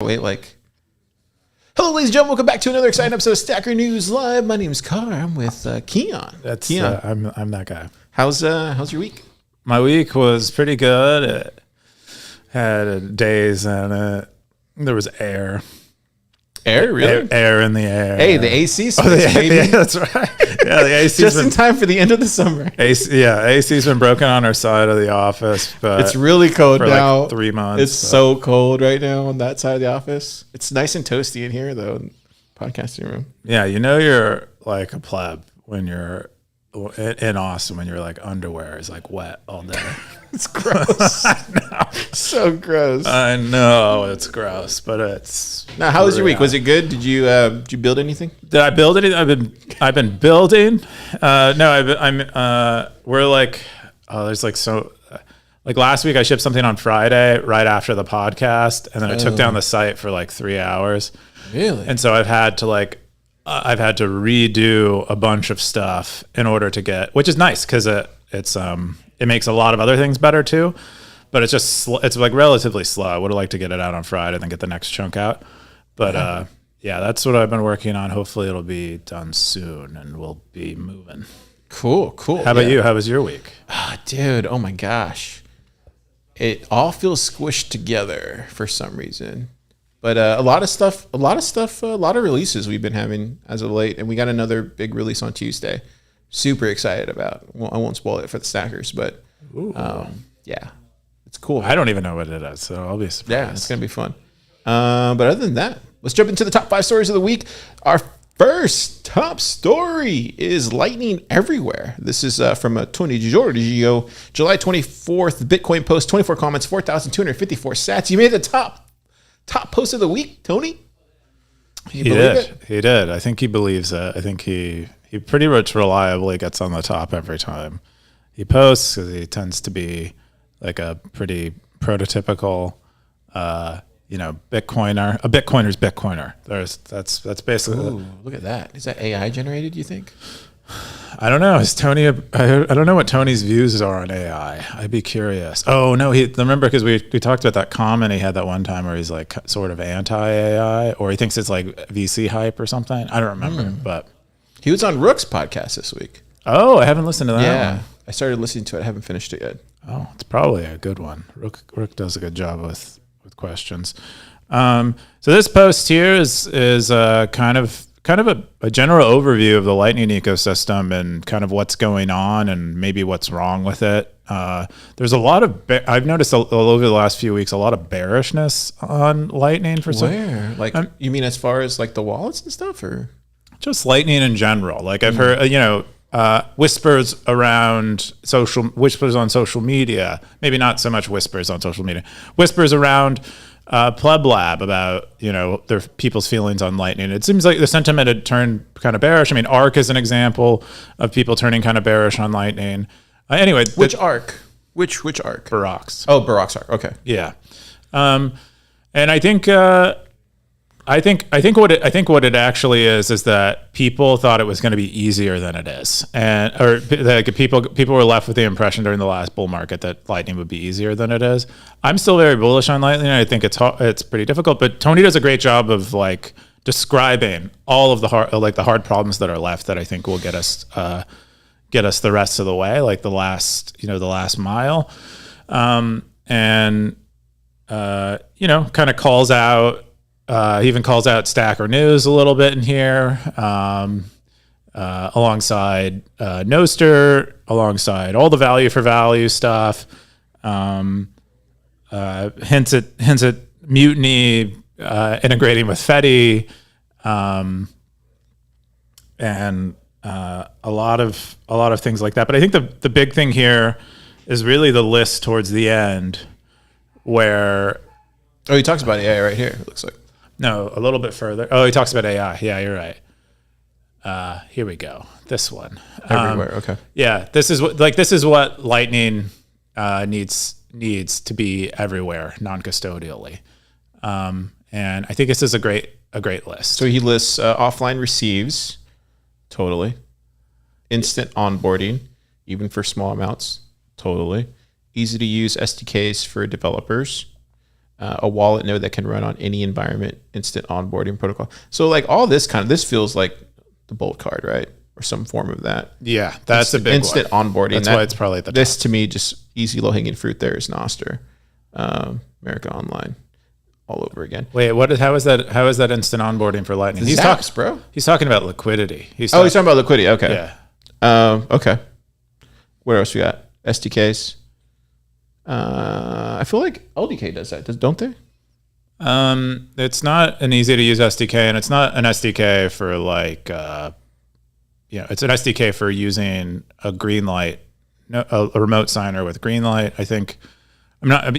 Wait, like, hello, ladies and gentlemen. Welcome back to another exciting episode of Stacker News Live. My name's Car. I'm with Keyan. That's Keyan. I'm that guy. How's your week? My week was pretty good. It had days in it. There was air. Air, really? Air in the air. Hey, the AC space, baby. Yeah, that's right. Yeah, the AC just in time for the end of the summer. AC's been broken on our side of the office, but It's really cold for now. like 3 months. It's so cold right now on that side of the office. It's nice and toasty in here, though, in the podcasting room. Yeah, you know you're like a pleb when you're in Austin when your like underwear is like wet all day. It's gross. I know. So gross. I know it's gross, but it's. Now, how was your week? Was it good? Did you build anything? Did I build anything? I've been building. No, we're like, there's like so. Like last week, I shipped something on Friday right after the podcast, and then I took down the site for like 3 hours. Really? And so I've had to redo a bunch of stuff in order to get, which is nice because it makes a lot of other things better too. But it's just it's like relatively slow. I would have liked to get it out on Friday and then get the next chunk out. But yeah, that's what I've been working on. Hopefully it'll be done soon and we'll be moving. Cool. How about you? How was your week? Dude, oh my gosh. It all feels squished together for some reason. But a lot of releases we've been having as of late, and we got another big release on Tuesday. Super excited about. Well, I won't spoil it for the stackers, but yeah, it's cool. I don't even know what it is, so I'll be surprised. Yeah, it's gonna be fun. But other than that, let's jump into the top 5 stories of the week. Our first top story is lightning everywhere. This is from Tony Giorgio, July 24th. Bitcoin post, 24 comments, 4,254 sats. You made the top post of the week, Tony. He did. I think he believes it. I think he pretty much reliably gets on the top every time he posts because he tends to be like a pretty prototypical, Bitcoiner. A Bitcoiner's Bitcoiner. That's basically. Ooh, look at that. Is that AI generated, you think? I don't know. Is Tony? I don't know what Tony's views are on AI. I'd be curious. Oh no, remember because we talked about that comment he had that one time where he's like sort of anti-AI, or he thinks it's like VC hype or something. I don't remember, but he was on Rook's podcast this week. Oh, I haven't listened to that. Yeah, one. I started listening to it. I haven't finished it yet. Oh, it's probably a good one. Rook does a good job with questions. So this post here is kind of a general overview of the Lightning ecosystem and kind of what's going on and maybe what's wrong with it. There's a lot of I've noticed all over the last few weeks a lot of bearishness on Lightning for some. Where? Like you mean as far as like the wallets and stuff, or just Lightning in general? Like I've heard whispers on social media. Maybe not so much whispers on social media. Whispers around PlebLab about their people's feelings on Lightning. It seems like the sentiment had turned kind of bearish. I mean, ARK is an example of people turning kind of bearish on Lightning. Anyway, which ARK? Which ARK? Barak's. Oh, Barak's ARK. Okay. Yeah, and I think what it actually is that people thought it was going to be easier than it is, people were left with the impression during the last bull market that Lightning would be easier than it is. I'm still very bullish on Lightning. I think it's pretty difficult, but Tony does a great job of like describing all of the hard problems that are left that I think will get us the rest of the way, like the last mile, kind of calls out. He even calls out Stacker News a little bit in here, alongside Nostr, alongside all the value for value stuff. Hints at Mutiny integrating with Fetty, and a lot of things like that. But I think the big thing here is really the list towards the end, where he talks about AI right here. It looks like. No, a little bit further. Oh, he talks about AI. Yeah, you're right. Here we go. This one. Everywhere. Okay. Yeah, this is what Lightning needs to be everywhere, non-custodially. And I think this is a great list. So he lists offline receives, totally. Instant onboarding, even for small amounts, totally. Easy to use SDKs for developers. a wallet node that can run on any environment, instant onboarding protocol. So like all this this feels like the Bolt card, right? Or some form of that. Yeah, that's a big instant onboarding. That's why it's probably at the top. This to me, just easy low hanging fruit. There is Nostr, America Online, all over again. Wait, how is that? How is that instant onboarding for Lightning? He's talking, bro. He's talking about liquidity. He's talking about liquidity. Okay. Yeah. Okay. What else we got? SDKs. I feel like LDK does that. Don't they? It's not an easy to use SDK, and it's not an SDK for like, it's an SDK for using a Greenlight, a remote signer with Greenlight. I think I'm not,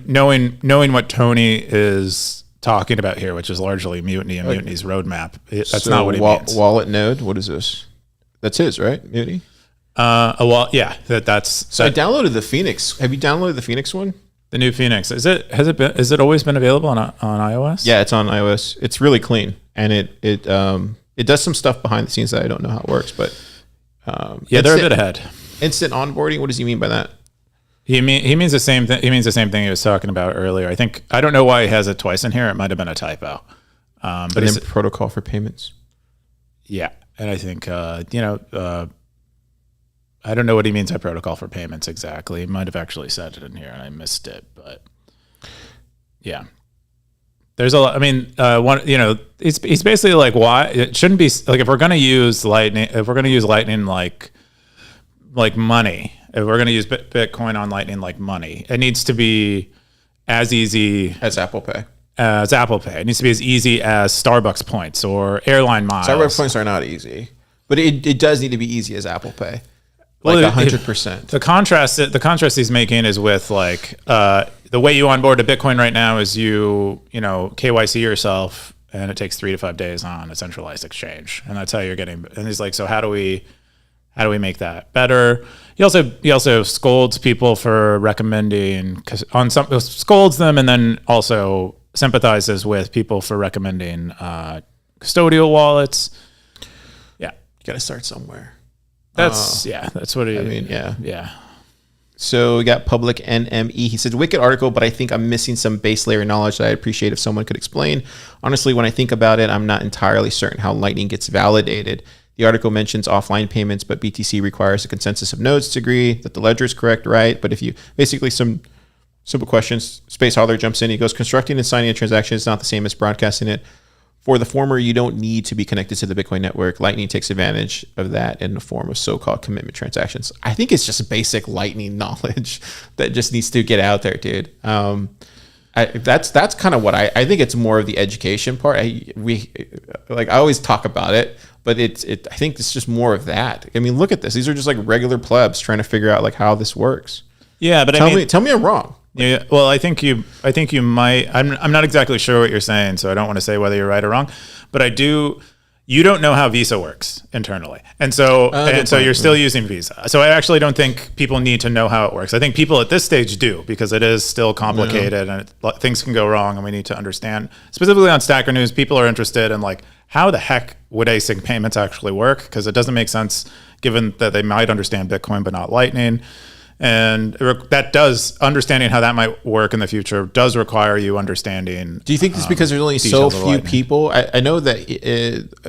knowing what Tony is talking about here, which is largely Mutiny and Mutiny's roadmap. That's not what he means. Wallet node. What is this? That's his, right? Mutiny. That's. So I downloaded the Phoenix. Have you downloaded the Phoenix one? The new Phoenix. Has it always been available on iOS? Yeah, it's on iOS. It's really clean, and it does some stuff behind the scenes that I don't know how it works, but they're a bit ahead. Instant onboarding. What does he mean by that? He means the same thing. He means the same thing he was talking about earlier. I don't know why he has it twice in here. It might have been a typo. But then protocol for payments. Yeah, and I think I don't know what he means by protocol for payments exactly. He might have actually said it in here and I missed it, but yeah. There's a lot. I mean, he's basically like, why it shouldn't be like, if we're going to use Lightning like money, if we're going to use Bitcoin on Lightning like money, it needs to be as easy as Apple Pay. It needs to be as easy as Starbucks points or airline miles. Starbucks points are not easy, but it does need to be easy as Apple Pay. Like 100%. The contrast he's making is with like the way you onboard a Bitcoin right now is you KYC yourself, and it takes 3 to 5 days on a centralized exchange, and that's how you're getting. And he's like, so how do we make that better? He also scolds people for recommending scolds them, and then also sympathizes with people for recommending custodial wallets. Yeah, you got to start somewhere. That's what it is. I mean, yeah. Yeah. So we got Public NME. He said, wicked article, but I think I'm missing some base layer knowledge that I'd appreciate if someone could explain. Honestly, when I think about it, I'm not entirely certain how Lightning gets validated. The article mentions offline payments, but BTC requires a consensus of nodes to agree that the ledger is correct, right? But if you basically some simple questions, Space Holler jumps in. He goes, constructing and signing a transaction is not the same as broadcasting it. For the former, you don't need to be connected to the Bitcoin network. Lightning takes advantage of that in the form of so-called commitment transactions. I think it's just basic Lightning knowledge that just needs to get out there, dude. That's kind of what I think. It's more of the education part. I always talk about it, but I think it's just more of that. I mean, look at this. These are just like regular plebs trying to figure out like how this works. Yeah, but tell me I'm wrong. Yeah, well, I think you might. I'm not exactly sure what you're saying, so I don't want to say whether you're right or wrong. But you don't know how Visa works internally, and so you're still using Visa. So I actually don't think people need to know how it works. I think people at this stage do, because it is still complicated and things can go wrong, and we need to understand. Specifically on Stacker News, people are interested in like, how the heck would async payments actually work? Because it doesn't make sense given that they might understand Bitcoin but not Lightning. And understanding how that might work in the future does require you understanding. Do you think it's because there's only so few people? I know that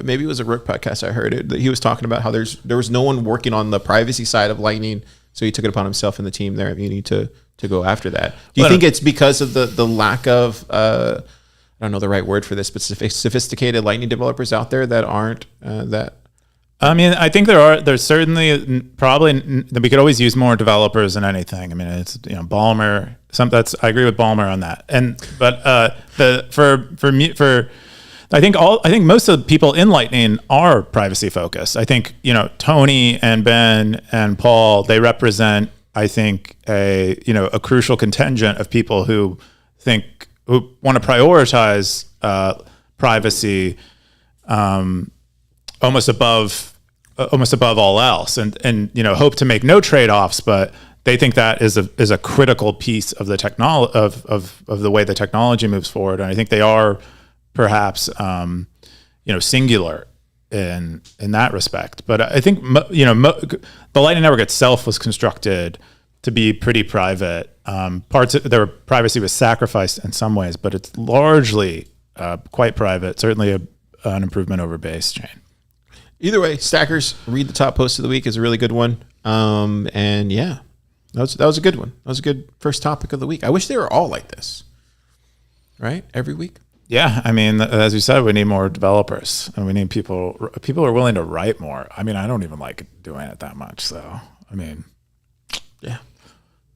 maybe it was a Rook podcast. I heard it, that he was talking about how there was no one working on the privacy side of Lightning, so he took it upon himself and the team there at Muni to go after that. Do you think it's because of the lack of I don't know the right word for this, but sophisticated Lightning developers out there that aren't that? I mean, I think there's certainly probably, we could always use more developers than anything. I mean, it's, Ballmer, I agree with Ballmer on that. I think most of the people in Lightning are privacy focused. I think, Tony and Ben and Paul, they represent, I think, a crucial contingent of people who want to prioritize privacy almost above all else, and hope to make no trade-offs, but they think that is a critical piece of the technology of the way the technology moves forward. And I think they are perhaps singular in that respect. But I think the Lightning Network itself was constructed to be pretty private. Parts of their privacy was sacrificed in some ways, but it's largely quite private. Certainly an improvement over Base chain. Either way, stackers, read the top post of the week is a really good one. And yeah, that was a good one. That was a good first topic of the week. I wish they were all like this, right? Every week. Yeah, I mean, as you said, we need more developers, and we need people who are willing to write more. I mean, I don't even like doing it that much, so I mean, yeah,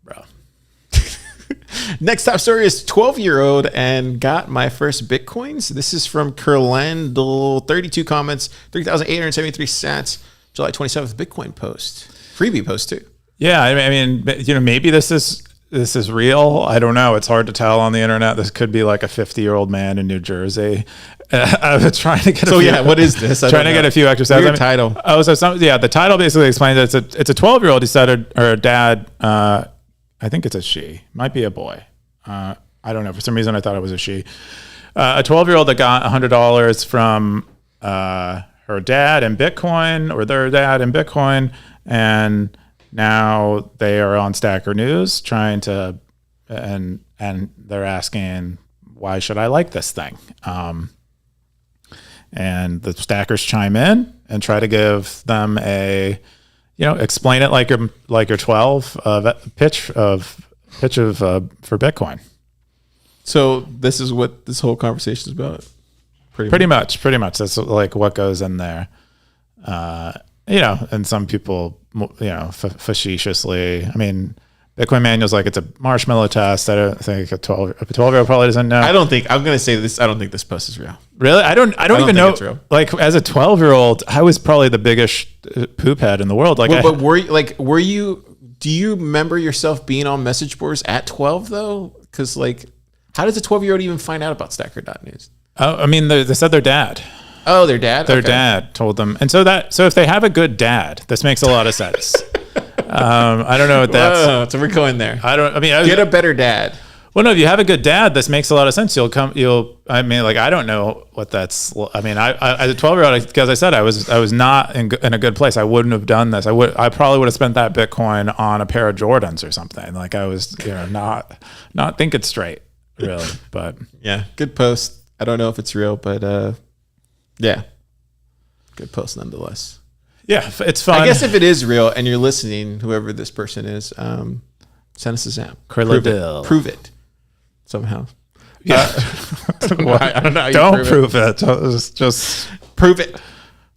bro. Next top story is 12-year-old and got my first Bitcoins. This is from Kerlandl, 32 comments, 3,873 sats, July 27th Bitcoin post. Freebie post too. Yeah, I mean, maybe this is real. I don't know. It's hard to tell on the internet. This could be like a 50-year-old man in New Jersey. I was trying to get. What is this? Trying to get a few extra stats. Weird title. Oh, the title basically explains that it's a 12-year-old. He said, or a dad. I think it's a she. Might be a boy. I don't know. For some reason, I thought it was a she. A 12-year-old that got $100 from her dad in Bitcoin, or their dad in Bitcoin, and now they are on Stacker News trying to, and they're asking, why should I like this thing? And the stackers chime in and try to give them explain it like you're 12 pitch for Bitcoin. So this is what this whole conversation is about. Pretty much. That's like what goes in there. And some people, facetiously, I mean, Bitcoin Manual's like, it's a marshmallow test. I don't think a 12-year-old probably doesn't know. I'm going to say this. I don't think this post is real. Really? I don't even know. It's real. Like, as a 12-year-old, I was probably the biggest poop head in the world. Like, do you remember yourself being on message boards at 12 though? Because like, how does a 12-year-old even find out about Stacker.news? Oh, I mean, they said their dad. Oh, their dad? Their dad told them. And so if they have a good dad, this makes a lot of sense. I don't know what that's. Whoa, so we're going there. Get a better dad. Well, no, if you have a good dad, this makes a lot of sense. I don't know what that's. I mean, I as a 12-year-old, because I said I was not in a good place. I wouldn't have done this. I probably would have spent that Bitcoin on a pair of Jordans or something. Like, I was, not thinking straight, really. But yeah, good post. I don't know if it's real, but yeah, good post nonetheless. Yeah, it's fun. I guess if it is real and you're listening, whoever this person is, send us a zap. Prove it somehow. Yeah. I don't know how you don't prove it. Just prove it.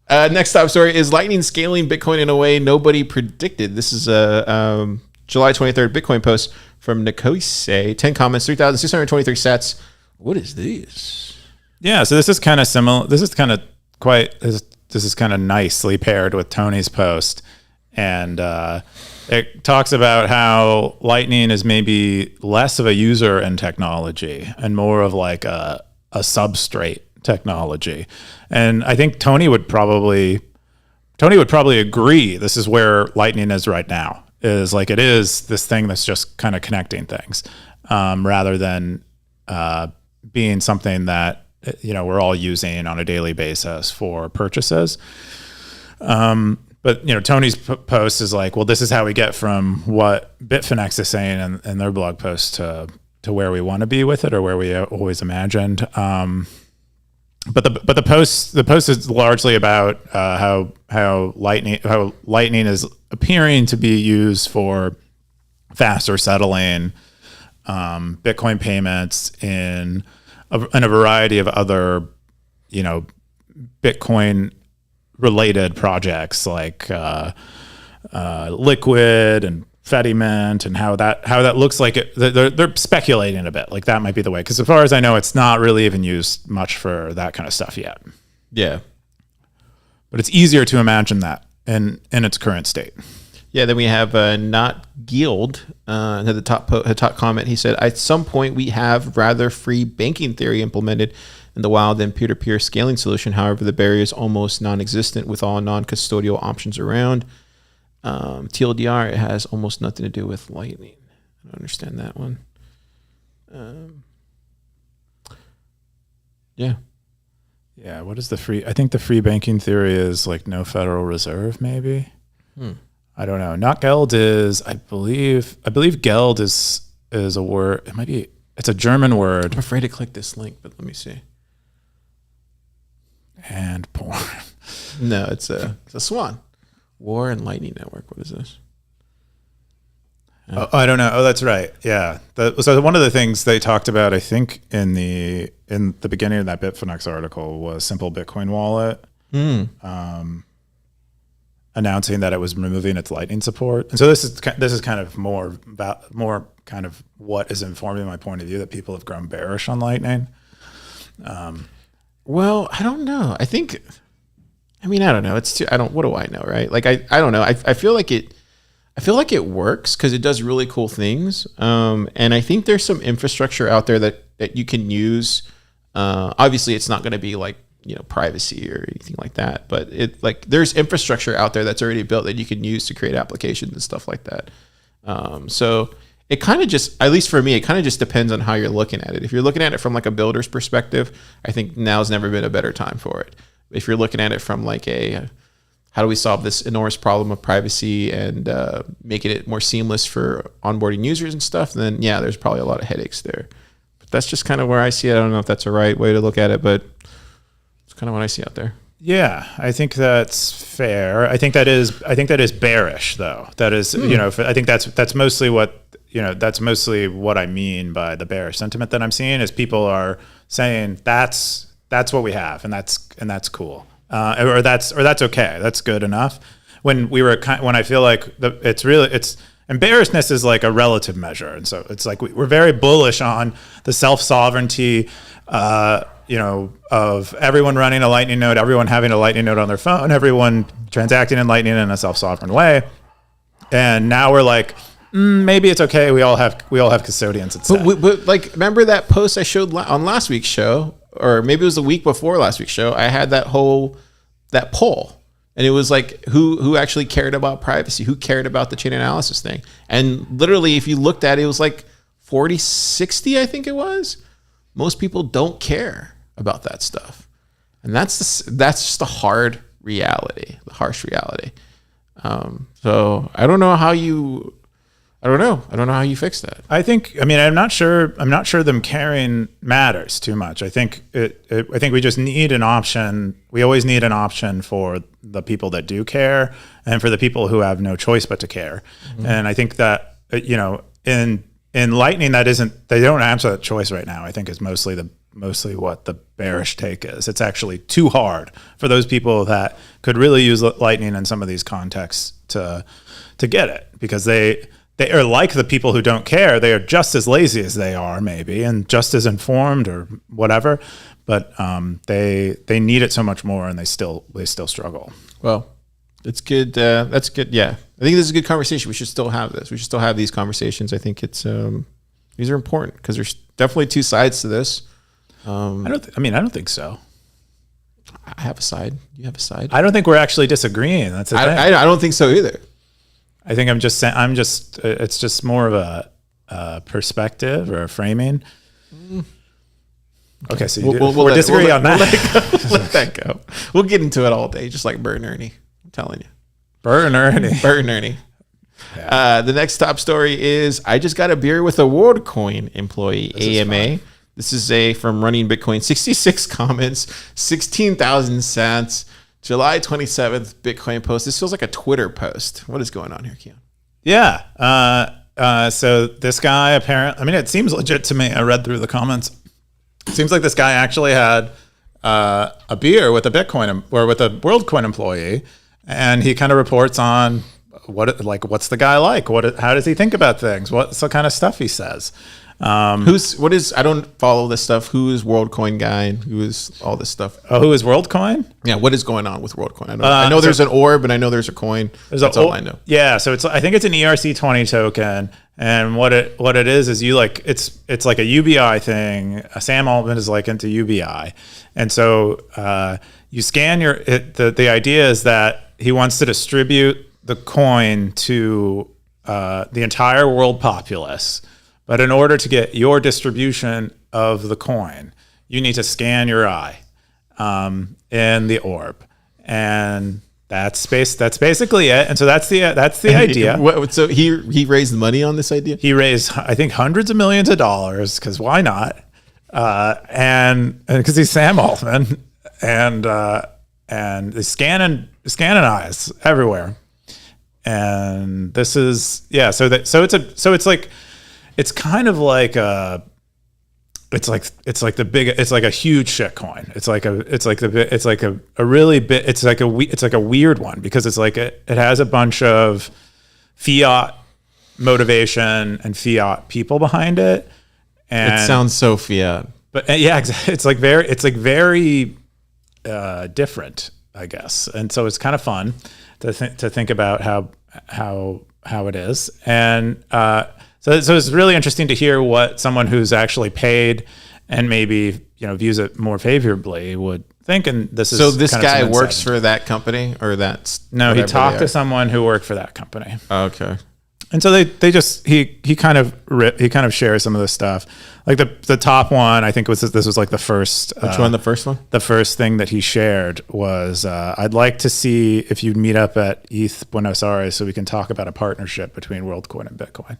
Next top story is Lightning scaling Bitcoin in a way nobody predicted. This is a July 23rd Bitcoin post from Nikose. 10 comments, 3,623 sats. What is this? Yeah, so this is kind of similar. This is kind of nicely paired with Tony's post. And it talks about how Lightning is maybe less of a user in technology and more of like a substrate technology. And I think Tony would probably agree this is where Lightning is right now. Is like, it is this thing that's just kind of connecting things, rather than being something that we're all using on a daily basis for purchases. But Tony's post is like, well, this is how we get from what Bitfinex is saying in their blog post to where we want to be with it, or where we always imagined. But the post is largely about how Lightning is appearing to be used for faster settling Bitcoin payments in a variety of other, Bitcoin related projects like Liquid and Fediment, and how that looks like it. They're speculating a bit, like that might be the way. Because as far as I know, it's not really even used much for that kind of stuff yet. Yeah, but it's easier to imagine that in its current state. Yeah, then we have Not Guild at the top comment. He said, at some point we have rather free banking theory implemented in the wild than peer-to-peer scaling solution. However, the barrier is almost non-existent with all non-custodial options around. TLDR, it has almost nothing to do with Lightning. I don't understand that one. Yeah. What is the free? I think the free banking theory is like no Federal Reserve, maybe. I don't know. Not Geld is, I believe Geld is a word. It might be, it's a German word. I'm afraid to click this link, but let me see. And porn. No, it's a swan. War and Lightning Network. What is this? Oh, I don't know. Oh, that's right. Yeah. So one of the things they talked about, I think, in the beginning of that Bitfinex article was Simple Bitcoin Wallet. Announcing that it was removing its Lightning support. And so this is kind of more kind of what is informing my point of view, that people have grown bearish on Lightning. Well, I don't know. I don't know. What do I know, right? Like, I don't know. I feel like it works because it does really cool things. And I think there's some infrastructure out there that you can use. Obviously it's not going to be like, privacy or anything like that, but there's infrastructure out there that's already built that you can use to create applications and stuff like that. So it kind of just, at least for me, it kind of just depends on how you're looking at it. If you're looking at it from like a builder's perspective, I think now's never been a better time for it. If you're looking at it from like how do we solve this enormous problem of privacy and making it more seamless for onboarding users and stuff, then yeah, there's probably a lot of headaches there. But that's just kind of where I see it. I don't know if that's the right way to look at it, but it's kind of what I see out there. Yeah, I think that's fair. I think that is bearish, though. That is, I think that's mostly what I mean by the bearish sentiment that I'm seeing is people are saying that's what we have, and that's cool, or that's okay, that's good enough. When I feel like and bearishness is like a relative measure, and so it's like we're very bullish on the self-sovereignty, of everyone running a Lightning node, everyone having a Lightning node on their phone, everyone transacting in Lightning in a self-sovereign way. And now we're like, maybe it's okay. We all have custodians. But like, remember that post I showed on last week's show, or maybe it was the week before last week's show? I had that poll, and it was like, who actually cared about privacy? Who cared about the chain analysis thing? And literally, if you looked at it, it was like 40-60, I think it was. Most people don't care about that stuff, and that's just the harsh reality. So I don't know how you fix that. I'm not sure them caring matters too much. I think we just need an option. We always need an option for the people that do care and for the people who have no choice but to care. Mm-hmm. And I think that, in Lightning, they don't answer that choice right now. I think is mostly what the bearish take is. It's actually too hard for those people that could really use Lightning in some of these contexts to get it, because they are like the people who don't care. They are just as lazy as they are, maybe, and just as informed or whatever, but they need it so much more, and they still struggle. Well, it's good. That's good. Yeah, I think this is a good conversation. We should still have this. We should still have these conversations. I think it's these are important because there's definitely two sides to this. I don't think so. I have a side. You have a side. I don't think we're actually disagreeing. That's the thing. I don't think so either. I think I'm just saying. It's just more of a perspective or a framing. Okay, so we'll disagree on that. Let that go. We'll get into it all day, just like Bert and Ernie. I'm telling you. Bert and Ernie. Yeah. The next top story is I just got a beer with a WorldCoin employee, AMA. This is from Running Bitcoin. 66 comments, 16,000 cents. July 27th, Bitcoin post. This feels like a Twitter post. What is going on here, Keyan? Yeah. So this guy apparently, it seems legit to me. I read through the comments. It seems like this guy actually had a beer with a Bitcoin or with a WorldCoin employee, and he kind of reports on what's the guy like? How does he think about things? What's the kind of stuff he says? I don't follow this stuff. Who is WorldCoin guy? And who is all this stuff? Oh, who is WorldCoin? Yeah, what is going on with WorldCoin? I know there's an orb, and I know there's a coin. That's all I know. Yeah, so I think it's an ERC20 token, and what it is it's like a UBI thing. Sam Altman is like into UBI, and so you scan the idea is that he wants to distribute the coin to the entire world populace. But in order to get your distribution of the coin, you need to scan your eye in the orb. And That's basically it. And so that's the idea. So he raised money on this idea? He raised, I think, hundreds of millions of dollars, because why not? And because he's Sam Altman, and the scanning eyes everywhere. And this is it's kind of like a huge shit coin. It's like a weird one, because it has a bunch of fiat motivation and fiat people behind it. And it sounds so fiat. But yeah, it's very different, I guess. And so it's kind of fun to think about how it is. And so it's really interesting to hear what someone who's actually paid and maybe views it more favorably would think. And this guy works for that company, or that's no, he talked to someone who worked for that company. Okay. And so he kind of shares some of this stuff. Like the top one, I think this was like the first. Which one? The first one? The first thing that he shared was, I'd like to see if you'd meet up at ETH Buenos Aires so we can talk about a partnership between WorldCoin and Bitcoin.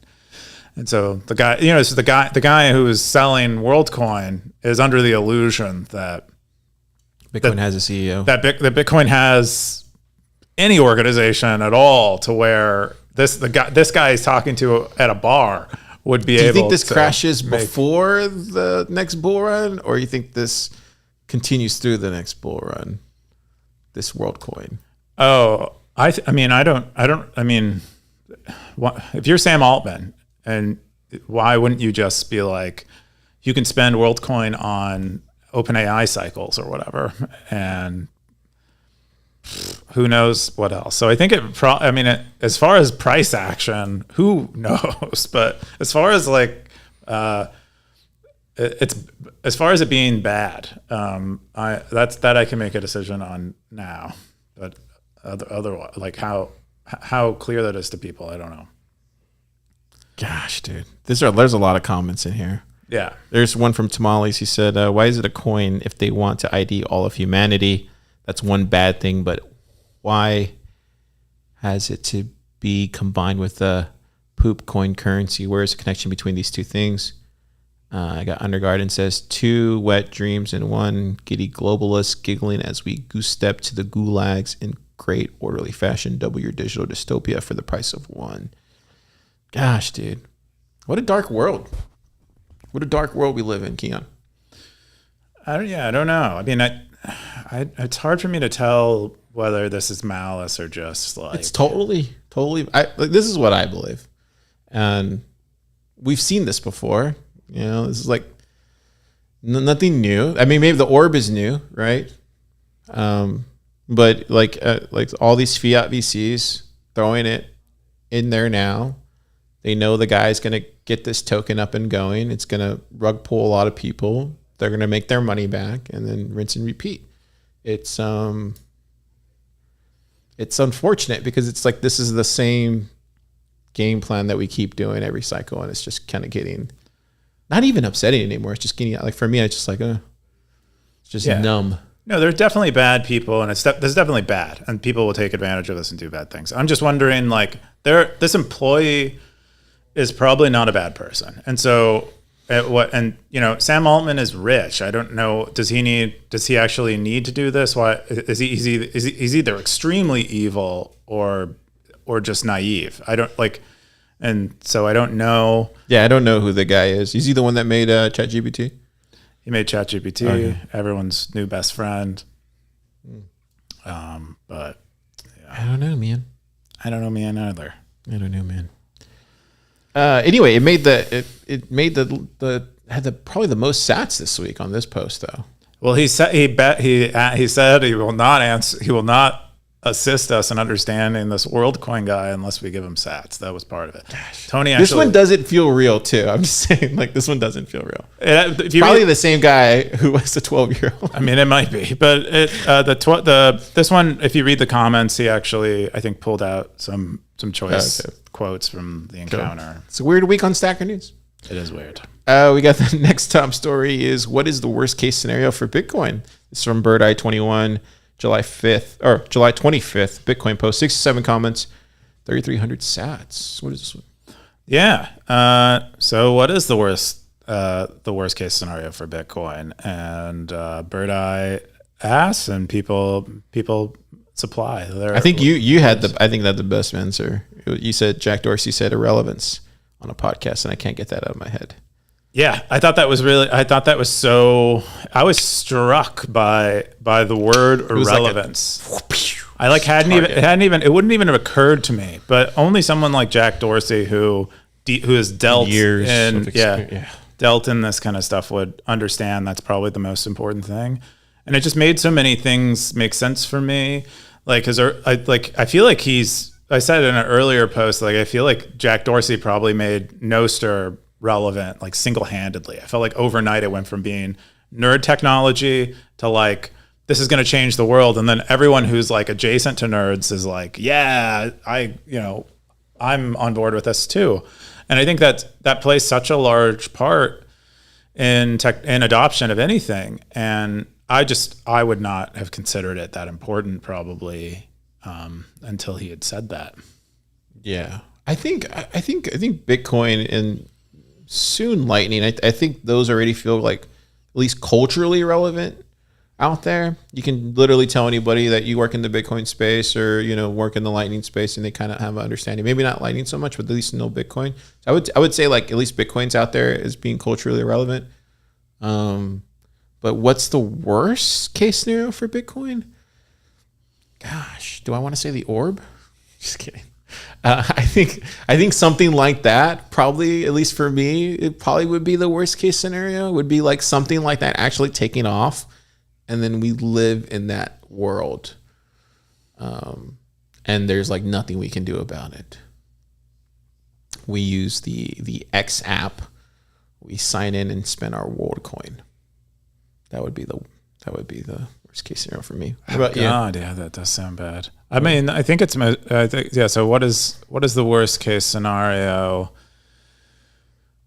And so the guy who is selling WorldCoin is under the illusion that Bitcoin has a CEO. That Bitcoin has any organization at all to where this guy is talking to at a bar would be able to. Do you think this crashes before the next bull run, or you think this continues through the next bull run? This WorldCoin. Oh, I mean, if you're Sam Altman, and why wouldn't you just be like, you can spend WorldCoin on OpenAI cycles or whatever, and who knows what else. So I think as far as price action, who knows? But as far as as far as it being bad, I can make a decision on now. But otherwise, like how clear that is to people, I don't know. Gosh, dude, there's a lot of comments in here. Yeah, there's one from Tamales. He said, "Why is it a coin if they want to ID all of humanity? That's one bad thing, but why has it to be combined with the poop coin currency? Where is the connection between these two things?" I got Undergarden says, 2 wet dreams and 1 giddy globalist giggling as we goose step to the gulags in great orderly fashion. Double your digital dystopia for the price of 1. Gosh, dude. What a dark world. What a dark world we live in, Keyan. I don't know. I mean, it's hard for me to tell whether this is malice or just like... It's totally... this is what I believe. And we've seen this before. This is like nothing new. I mean, maybe the orb is new, right? But like all these fiat VCs throwing it in there now. They know the guy's going to get this token up and going. It's going to rug pull a lot of people. They're going to make their money back and then rinse and repeat. It's unfortunate because it's like this is the same game plan that we keep doing every cycle, and it's just kind of getting not even upsetting anymore. It's just getting like, for me, it's just like it's just numb. No, there's definitely bad people, and there's definitely bad, and people will take advantage of this and do bad things. I'm just wondering, like, this employee is probably not a bad person, and so Sam Altman is rich. I don't know. Does he actually need to do this? Why is he's either extremely evil or just naive? I don't like, and so I don't know. Yeah, I don't know who the guy is. Is he the one that made ChatGPT? He made ChatGPT, everyone's new best friend. But yeah. I don't know, man. I don't know, man, either. I don't know, man. Anyway, it made had probably the most sats this week on this post though. Well, he said he will not assist us in understanding this WorldCoin guy unless we give him sats. That was part of it. Gosh. Tony, this one doesn't feel real too. I'm just saying, like, this one doesn't feel real. Probably the same guy who was a 12-year-old. I mean, it might be, but this one, if you read the comments, he actually, I think, pulled out some choice quotes from the encounter. Cool. It's a weird week on Stacker News. It is weird. We got the next top story is, what is the worst case scenario for Bitcoin? It's from Bird Eye 21. July 5th or July 25th Bitcoin post, 67 comments, 3,300 sats. What is this one? Yeah. So what is the worst case scenario for Bitcoin? And Bird Eye asks, and people supply. I think you had the best answer. You said Jack Dorsey said irrelevance on a podcast, and I can't get that out of my head. Yeah, I thought that was so. I was struck by the word irrelevance. It wouldn't even have occurred to me. But only someone like Jack Dorsey, who has dealt years in of experience, dealt in this kind of stuff, would understand that's probably the most important thing. And it just made so many things make sense for me. Like, I feel like I said in an earlier post, like I feel like Jack Dorsey probably made Nostr relevant, like single-handedly. I felt like overnight it went from being nerd technology to like, this is going to change the world. And then everyone who's like adjacent to nerds is like, yeah, I'm on board with this too. And I think that plays such a large part in adoption of anything. And I would not have considered it that important probably until he had said that. Yeah, I think Bitcoin and soon Lightning. I think those already feel like at least culturally relevant out there. You can literally tell anybody that you work in the Bitcoin space or work in the Lightning space, and they kind of have an understanding. Maybe not Lightning so much, but at least know Bitcoin. So I would say like at least Bitcoin's out there as being culturally relevant. But what's the worst case scenario for Bitcoin? Gosh, do I want to say the orb? Just kidding. I think something like that, probably, at least for me, it probably would be the worst case scenario. Would be like something like that actually taking off, and then we live in that world, and there's like nothing we can do about it. We use the X app. We sign in and spend our world coin. That would be the worst case scenario for me. How about God, yeah, that does sound bad. I mean, I think so what is the worst case scenario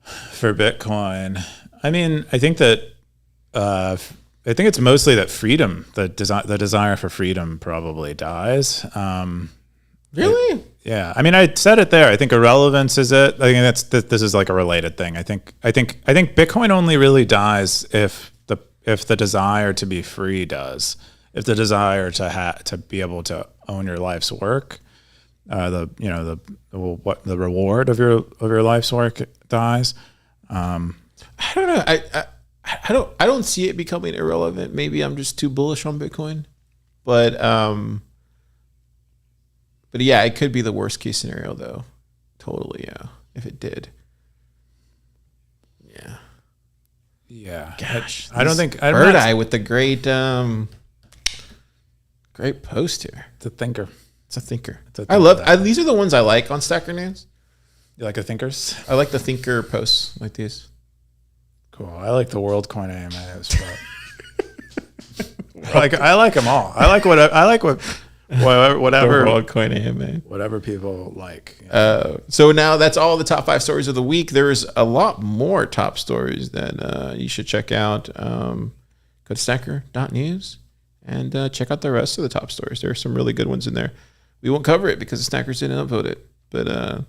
for Bitcoin? I mean, I think it's mostly that freedom, the desire for freedom probably dies. Really? Yeah. I mean, I said it there. I think irrelevance is it. I think this is like a related thing. I think Bitcoin only really dies if the desire to be free does. If the desire to be able to own your life's work, the reward of your life's work dies. I don't know. I don't see it becoming irrelevant. Maybe I'm just too bullish on Bitcoin, but yeah, it could be the worst case scenario though. Totally, yeah. If it did, yeah. Yeah. Gosh, I don't think Bird Eye with the great post here. It's a thinker. These are the ones I like on Stacker News. You like the thinkers? I like the thinker posts like these. Cool. I like the World Coin AMA as well. I like them all. Whatever World Coin AMA. Whatever people like. So now that's all the top 5 stories of the week. There's a lot more top stories that you should check out. Go to stacker.news and check out the rest of the top stories. There are some really good ones in there. We won't cover it because the Stackers didn't upvote it, but a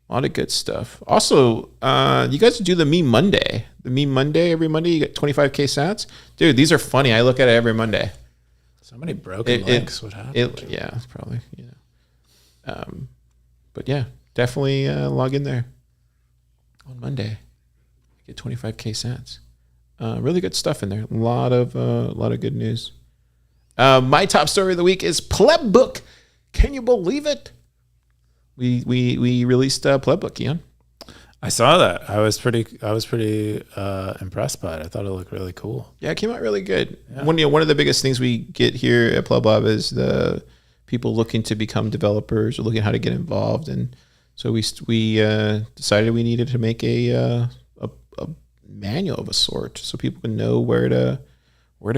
lot of good stuff. Also, you guys do the Meme Monday. The Meme Monday, every Monday, you get 25K sats. Dude, these are funny. I look at it every Monday. So many broken links. What happened? Yeah, it's probably, but yeah, definitely log in there on Monday. Get 25K sats. Really good stuff in there. A lot of good news. My top story of the week is Pleb Book. Can you believe it? We released Pleb Book, Keyan. I saw that. I was pretty impressed by it. I thought it looked really cool. Yeah, it came out really good. Yeah. One of the biggest things we get here at PlebLab is the people looking to become developers or looking at how to get involved, and so we decided we needed to make a manual of a sort so people can know where to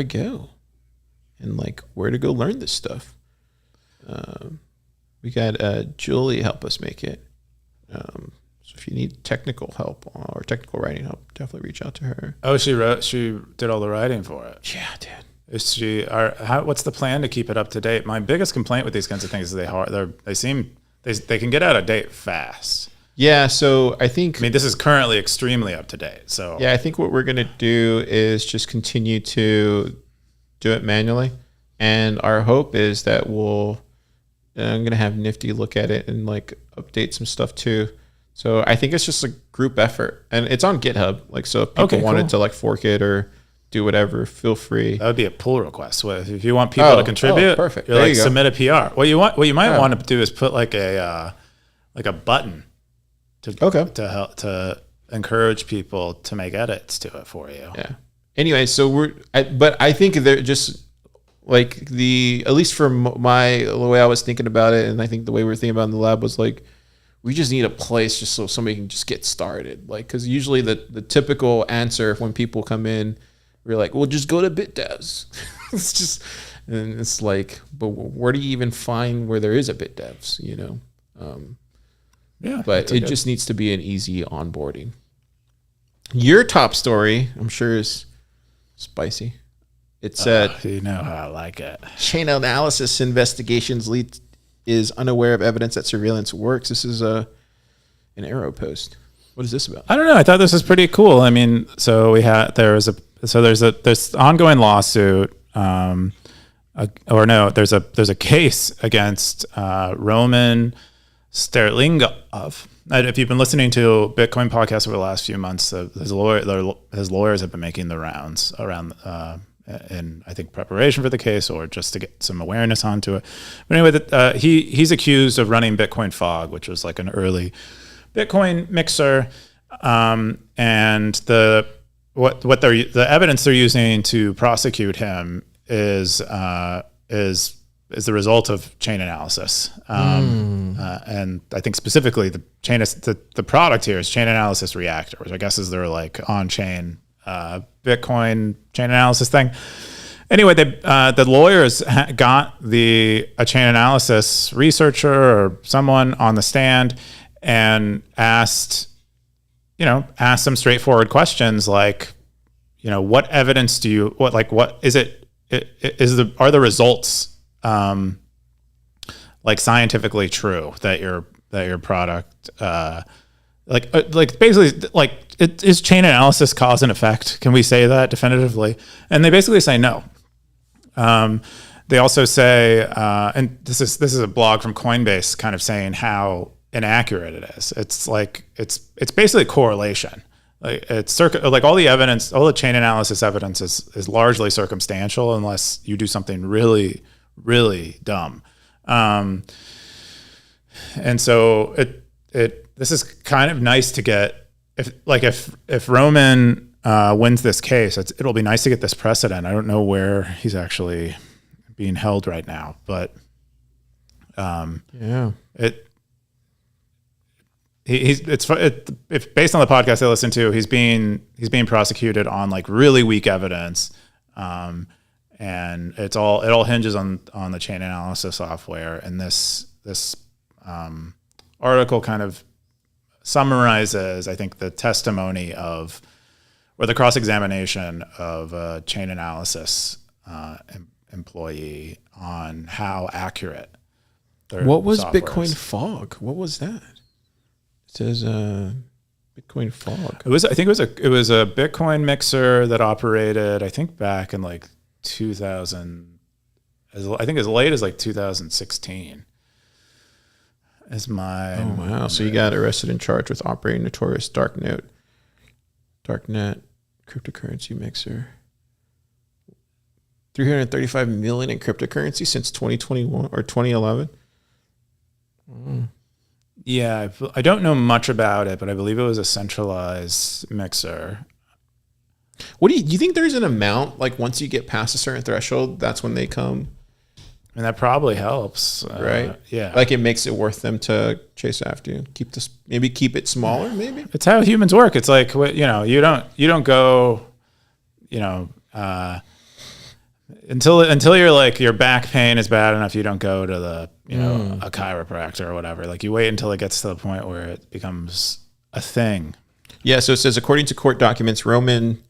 go and like where to go learn this stuff. We got Julie help us make it. So if you need technical help or technical writing help, definitely reach out to her. Oh, she did all the writing for it. Yeah, dude. Is she? What's the plan to keep it up to date? My biggest complaint with these kinds of things is they can get out of date fast. Yeah, so I mean, this is currently extremely up to date. So yeah, I think what we're gonna do is just continue to do it manually, and our hope is that I'm gonna have Nifty look at it and like update some stuff too. So I think it's just a group effort, and it's on GitHub. Like, so if people wanted to like fork it or do whatever, feel free. That would be a pull request. If you want people to contribute, perfect. You're like, submit a PR. What you might want to do is put like a button to help to encourage people to make edits to it for you. Yeah. Anyway, so but I think they're just like at least from the way I was thinking about it, and I think the way we were thinking about it in the lab was like, we just need a place just so somebody can just get started. Like, because usually the typical answer when people come in, we're like, well, just go to BitDevs. And it's like, but where do you even find where there is a BitDevs, you know? Yeah. But it just needs to be an easy onboarding. Your top story, I'm sure, is spicy. It said, you know how I like it. Chain analysis investigations lead is unaware of evidence that surveillance works. This is an Arrow post. What is this about? I don't know. I thought this was pretty cool. I mean, so there's ongoing lawsuit, there's a case against Roman Sterlingov. If you've been listening to Bitcoin podcasts over the last few months, his lawyers have been making the rounds around in, I think, preparation for the case or just to get some awareness onto it. But anyway, he's accused of running Bitcoin Fog, which was like an early Bitcoin mixer, and the evidence they're using to prosecute him is the result of chain analysis, and I think specifically the product here is chain analysis reactor, which I guess is their like on-chain Bitcoin chain analysis thing. Anyway, the lawyers got a chain analysis researcher or someone on the stand and asked some straightforward questions like, what evidence are the results like scientifically true that your product basically like is chain analysis cause and effect? Can we say that definitively? And they basically say no. They also say, and this is a blog from Coinbase kind of saying how inaccurate it is. It's like it's basically correlation. Like all the evidence, all the chain analysis evidence is largely circumstantial unless you do something really, really dumb. And so this is kind of nice to get if Roman wins this case, it'll be nice to get this precedent. I don't know where he's actually being held right now, but it's based on the podcast I listened to. He's being prosecuted on like really weak evidence, and it all hinges on the chain analysis software. And this article kind of summarizes, I think, the testimony or the cross-examination of a chain analysis employee on how accurate their What was software Bitcoin is. Fog? What was that? It says Bitcoin Fog. It was a Bitcoin mixer that operated, I think, back in like 2000. I think as late as like 2016. Is my Oh wow! So you got arrested and charged with operating notorious darknet cryptocurrency mixer. 335 million in cryptocurrency since 2021 or 2011. Yeah, I don't know much about it, but I believe it was a centralized mixer. What do you think? There's an amount like once you get past a certain threshold, that's when they come. And that probably helps, right? Yeah, like it makes it worth them to chase after you. Keep it smaller. Maybe it's how humans work. It's like you don't go, until you're like your back pain is bad enough. You don't go to the a chiropractor or whatever. Like you wait until it gets to the point where it becomes a thing. Yeah. So it says according to court documents, Roman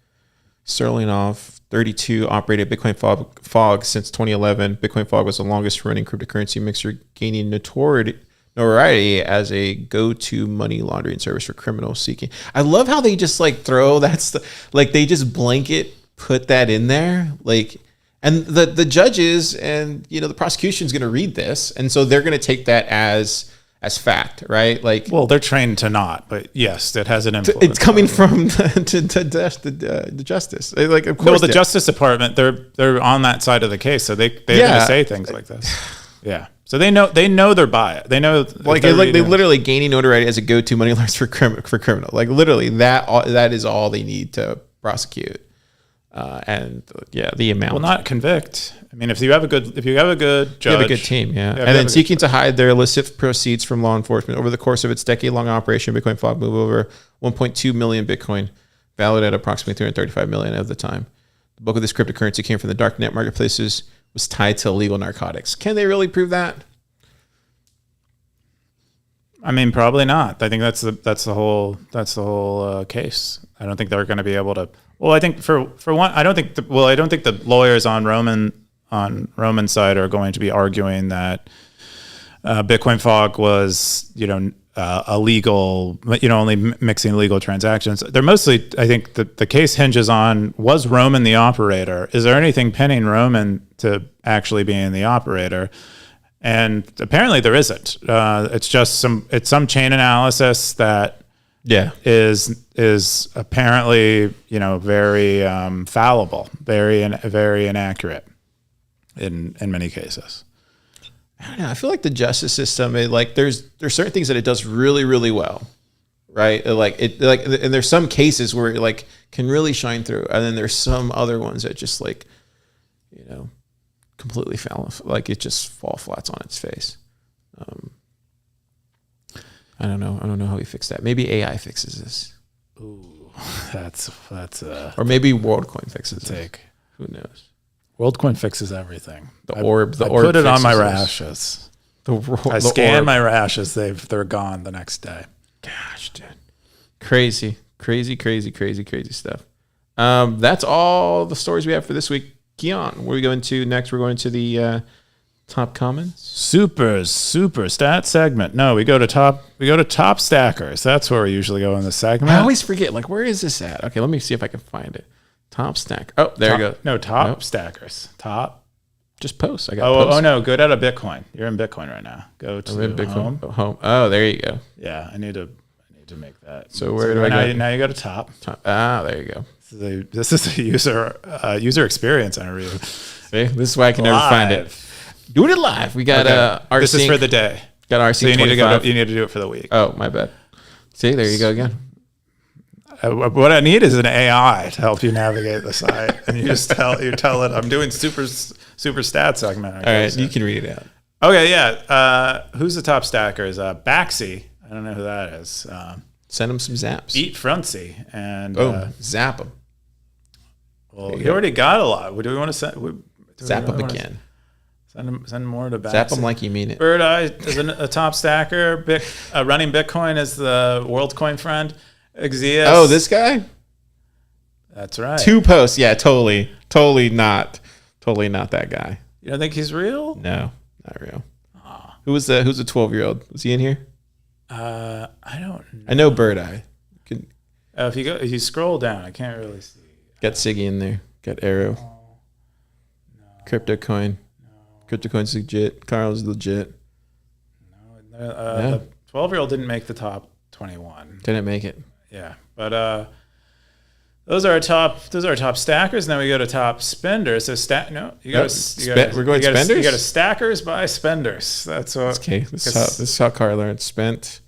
Sterlingov, 32 operated Bitcoin Fog since 2011. Bitcoin Fog was the longest running cryptocurrency mixer, gaining notoriety as a go-to money laundering service for criminals seeking. I love how they just like throw that stuff, like they just blanket put that in there, like, and the judges and the prosecution is going to read this, and so they're going to take that as fact, right? Like, well, they're trained to not, but yes, it has an influence. It's coming from the justice. Like, of course, well, the Justice Department, they're on that side of the case, so they're going to say things like this. Yeah, so they know they're biased. They know, like they literally gaining notoriety as a go-to money launders for criminal. Like literally, that is all they need to prosecute. The amount. Well, not convict. I mean, if you have a good judge, you have a good team, yeah. And then seeking to hide their illicit proceeds from law enforcement. Over the course of its decade-long operation, Bitcoin Fog moved over 1.2 million Bitcoin, valued at approximately 335 million at the time. The bulk of this cryptocurrency came from the dark net marketplaces, was tied to illegal narcotics. Can they really prove that? I mean, probably not. I think that's the whole case. I don't think they're going to be able to. Well, I think for one, I don't think the lawyers on Roman's side are going to be arguing that Bitcoin Fog was illegal, only mixing illegal transactions. They're mostly, I think the case hinges on, was Roman the operator? Is there anything pinning Roman to actually being the operator? And apparently there isn't. It's just some chain analysis that is apparently very fallible, very inaccurate in many cases. I don't know. I feel like the justice system, there's certain things that it does really, really well, right? And there's some cases where it can really shine through, and then there's some other ones that just completely it just fall flats on its face. I don't know how we fix that. Maybe AI fixes this. Ooh, that's or maybe WorldCoin fixes it. Who knows? WorldCoin fixes everything. The orb put it on my rashes. I scan orb. my rashes. They're gone the next day. Gosh, dude, crazy stuff. That's all the stories we have for this week. Keyan, where are we going to next? We're going to the top comments. Super stat segment. No, we go to top stackers. That's where we usually go in the segment. I always forget. Where is this at? Okay, let me see if I can find it. Top stack. Oh, there you go. No, top stackers. Top. Just posts. I got posts. Oh no, go down to Bitcoin. You're in Bitcoin right now. Go to Bitcoin. Home. Oh, there you go. Yeah, I need to make that. So where do I go? Now you go to top. There you go. This is a user experience interview. See, this is why I can never find it. Doing it live. We got RC. This is for the day. Got RC. So you need to do it for the week. Oh, my bad. See, there you go again. What I need is an AI to help you navigate the site, and you tell it I'm doing super stat segment. All right, you can read it out. Okay, yeah. Who's the top stacker? Is Baxi? I don't know who that is. Send him some zaps. Beat Frontsy and zap him. Well, he already got a lot. Do we want to send? Zap him again. Send more to Baxi. Zap him like you mean it. Bird Eye is a top stacker. Running Bitcoin is the WorldCoin friend. Exius. Oh, this guy? That's right. 2 posts. Yeah, totally not that guy. You don't think he's real? No, not real. Who's the 12-year-old? Was he in here? I don't know. I know Bird Eye. If you scroll down, I can't really see. Got Siggy in there. Got Arrow. No. CryptoCoin. No. CryptoCoin's legit. Carl's legit. No. The 12-year-old didn't make the top 21. Didn't make it. Yeah, but those are our top stackers. And then we go to top spenders. So we're going spenders. You got to stackers by spenders. That's what. Okay, this is how Carl learned. Spent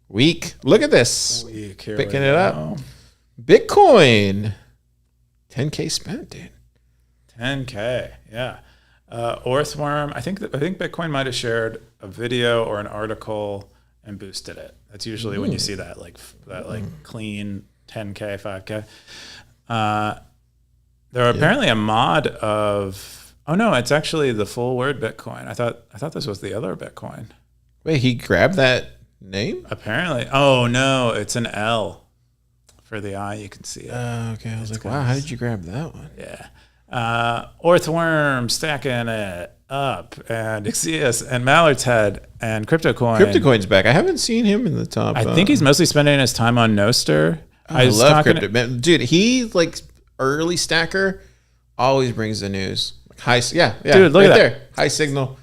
week. Look at this. Picking it up. Bitcoin. 10K spent, dude. 10K. Yeah. Orthworm. I think Bitcoin might have shared a video or an article and boosted it. That's usually when you see that clean 10K, 5K. There are apparently a mod of. Oh no, it's actually the full word Bitcoin. I thought this was the other Bitcoin. Wait, he grabbed that name? Apparently. Oh no, it's an L for the I. You can see it. Okay, I was like, wow, how did you grab that one? Yeah. Orthworm stacking it up, and Ixias and Mallard's Head and CryptoCoin. CryptoCoin's back. I haven't seen him in the top. I think he's mostly spending his time on Nostr. I love crypto, man. Dude. He like early stacker, always brings the news. High, yeah, dude, look at that. There. High signal.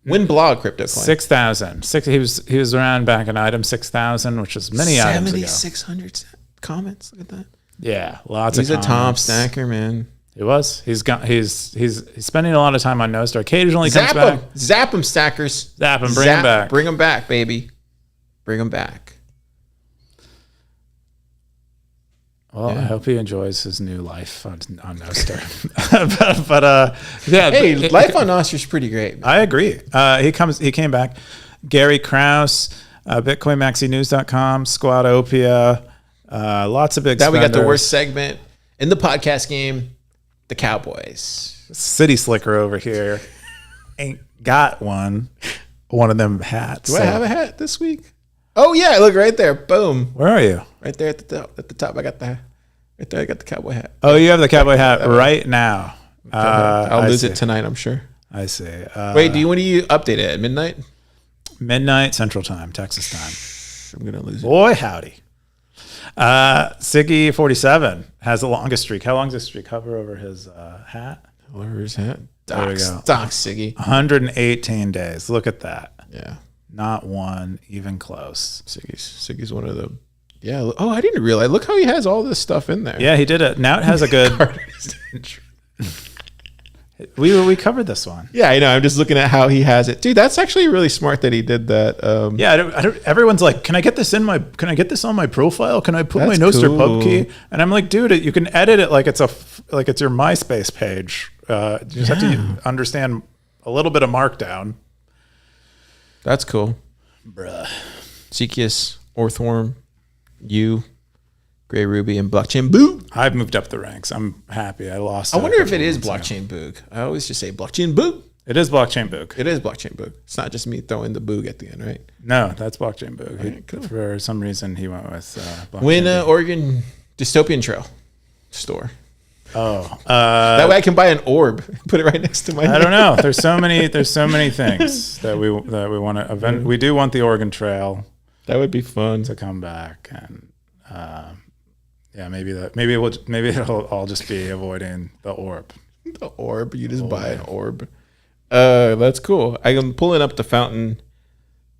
Win blog CryptoCoin. 6,000. He was around back in item 6,000, which was many items ago. 7,600 comments. Look at that. Yeah, lots He's of a comments. top stacker, man. He was. He's spending a lot of time on Nostr. Occasionally comes back. Zap him, stackers. Zap him. Bring him back. Bring him back, baby. Bring him back. Well, I hope he enjoys his new life on Nostr. Yeah. Hey, life on Nostr is pretty great, man. I agree. He came back. Gary Krause, BitcoinMaxiNews.com, Squadopia, lots of big Now spenders. we got the worst segment in the podcast game, the Cowboys. City Slicker over here ain't got one of them hats. Do I have a hat this week? Oh yeah, look right there. Boom. Where are you? Right there at the top. At the top, I got the cowboy hat. Oh, you have the cowboy hat right now. I'll lose it tonight, I'm sure. I see. Wait, when do you update it? At midnight? Midnight Central Time, Texas time. I'm gonna lose it. Boy, howdy. Siggy47 has the longest streak. How long is his streak? Hover over his hat. Over his hat. There we go. Doc Siggy. 118 days. Look at that. Yeah. Not one even close. Siggy's one of the. Yeah. Oh, I didn't realize. Look how he has all this stuff in there. Yeah, he did it. Now it has a good. We covered this one. Yeah, I know. I'm just looking at how he has it, dude. That's actually really smart that he did that. Yeah, I don't, everyone's like, can I get this on my profile? Can I put my That's Nostr cool. pub key? And I'm like, dude, you can edit it like it's your MySpace page. You just have to understand a little bit of Markdown. That's cool. Bruh. Zekias, Orthworm, you, Gray Ruby, and Blockchain Boog. I've moved up the ranks. I'm happy. I lost. I wonder if it is Blockchain Boog. I always just say Blockchain Boog. It is Blockchain Boog. It is Blockchain Boog. It's not just me throwing the boog at the end, right? No, that's Blockchain Boog. Right, cool. For some reason, he went with Blockchain Win Boog. Oregon Dystopian Trail store. Oh, That way I can buy an orb, put it right next to my I name. don't know. There's so many things that we want to event. We do want the Oregon Trail That would be fun. to come back, and maybe it'll all just be avoiding the orb. The orb. You just buy an orb. That's cool. I'm pulling up the fountain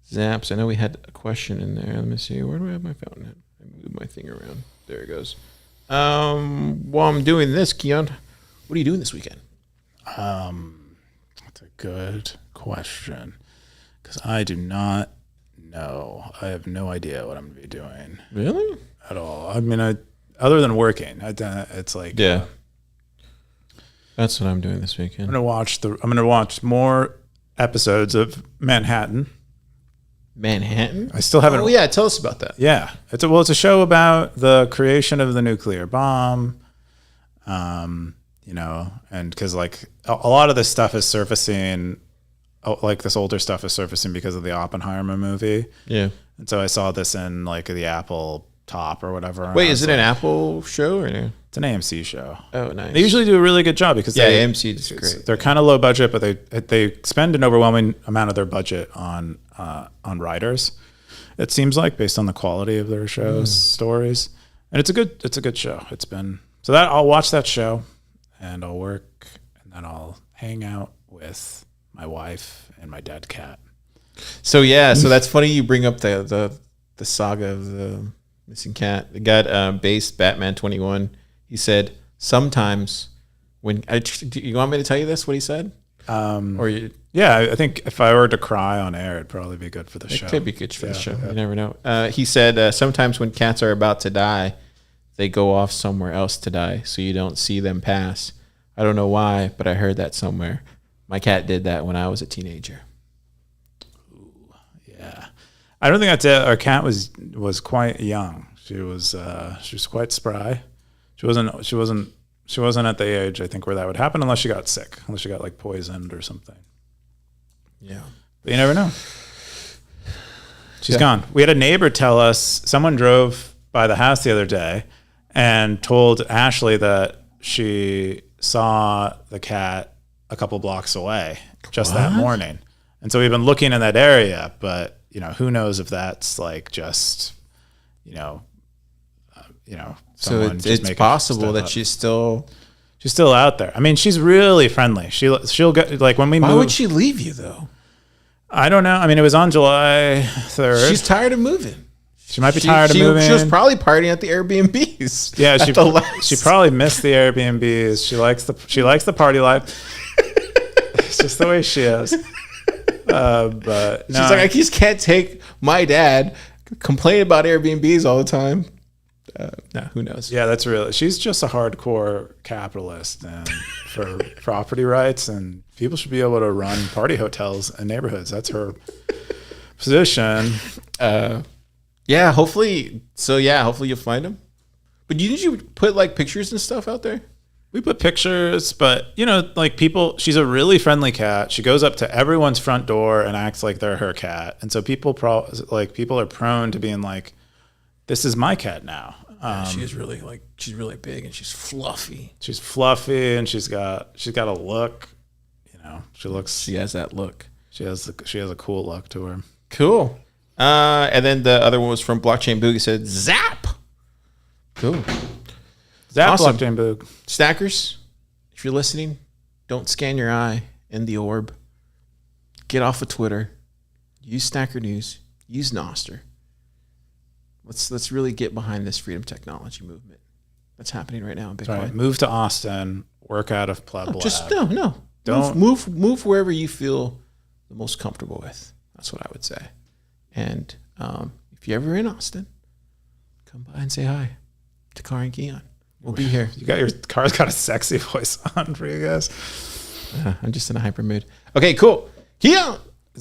zaps. I know we had a question in there. Let me see. Where do I have my fountain at? I moved my thing around. There it goes. While I'm doing this, Keyan, what are you doing this weekend? That's a good question, because I do not know. I have no idea what I'm going to be doing Really? at all. I mean, other than working, it's like Yeah. That's what I'm doing this weekend. I'm going to watch more episodes of Manhattan. Manhattan? I still haven't. Oh, yeah. Tell us about that. Yeah, it's a show about the creation of the nuclear bomb. And because like a lot of this stuff is surfacing, like this older stuff is surfacing because of the Oppenheimer movie. Yeah. And so I saw this in like the Apple top or whatever. Wait, is it an Apple show or no? It's an AMC show. Oh, nice. They usually do a really good job because AMC is great. They're kind of low budget, but they spend an overwhelming amount of their budget on writers. It seems like, based on the quality of their shows, stories, and it's a good show. It's been so that I'll watch that show, and I'll work, and then I'll hang out with my wife and my dead cat. So that's funny you bring up the saga of the missing cat. The guy based Batman 21. He said sometimes when you want me to tell you this? What he said? Yeah, I think if I were to cry on air, it'd probably be good for the show. It could be good for the show. You never know. He said sometimes when cats are about to die, they go off somewhere else to die, so you don't see them pass. I don't know why, but I heard that somewhere. My cat did that when I was a teenager. Ooh, yeah, I don't think that's it. Our cat was quite young. She was quite spry. She wasn't at the age, I think, where that would happen unless she got sick, unless she got like poisoned or something. Yeah. But you never know. She's gone. We had a neighbor tell us someone drove by the house the other day and told Ashley that she saw the cat a couple blocks away just that morning. And so we've been looking in that area, but who knows if that's like just, so it's possible that she's still out there. I mean, she's really friendly. She'll get like when we move. Why would she leave you though? I don't know. I mean, it was on July 3rd. She's tired of moving. She might be tired of moving. She was probably partying at the Airbnbs. Yeah, she probably missed the Airbnbs. She likes the party life. It's just the way she is. But she's like, I just can't take my dad complaining about Airbnbs all the time. No, who knows? Yeah, that's real. She's just a hardcore capitalist and for property rights, and people should be able to run party hotels in neighborhoods. That's her position. Yeah, hopefully. So yeah, hopefully you'll find them. But didn't you put like pictures and stuff out there? We put pictures, but like people, she's a really friendly cat. She goes up to everyone's front door and acts like they're her cat. And so people are prone to being like, this is my cat now. She's really big and she's fluffy. She's fluffy and she's got a look, she has that look. She has a cool look to her. Cool. And then the other one was from Blockchain Boogie, said Zap. Cool. Zap awesome. Blockchain Boog. Stackers, if you're listening, don't scan your eye in the orb. Get off of Twitter. Use Stacker News. Use Nostr. Let's really get behind this freedom technology movement that's happening right now in Bitcoin. Right. Move to Austin. Work out of PlebLab. No. Don't move wherever you feel the most comfortable with. That's what I would say. And if you're ever in Austin, come by and say hi to Car and Keyan. We'll be here. Your car's got a sexy voice on for you guys. I'm just in a hyper mood. Okay, cool. Keyan.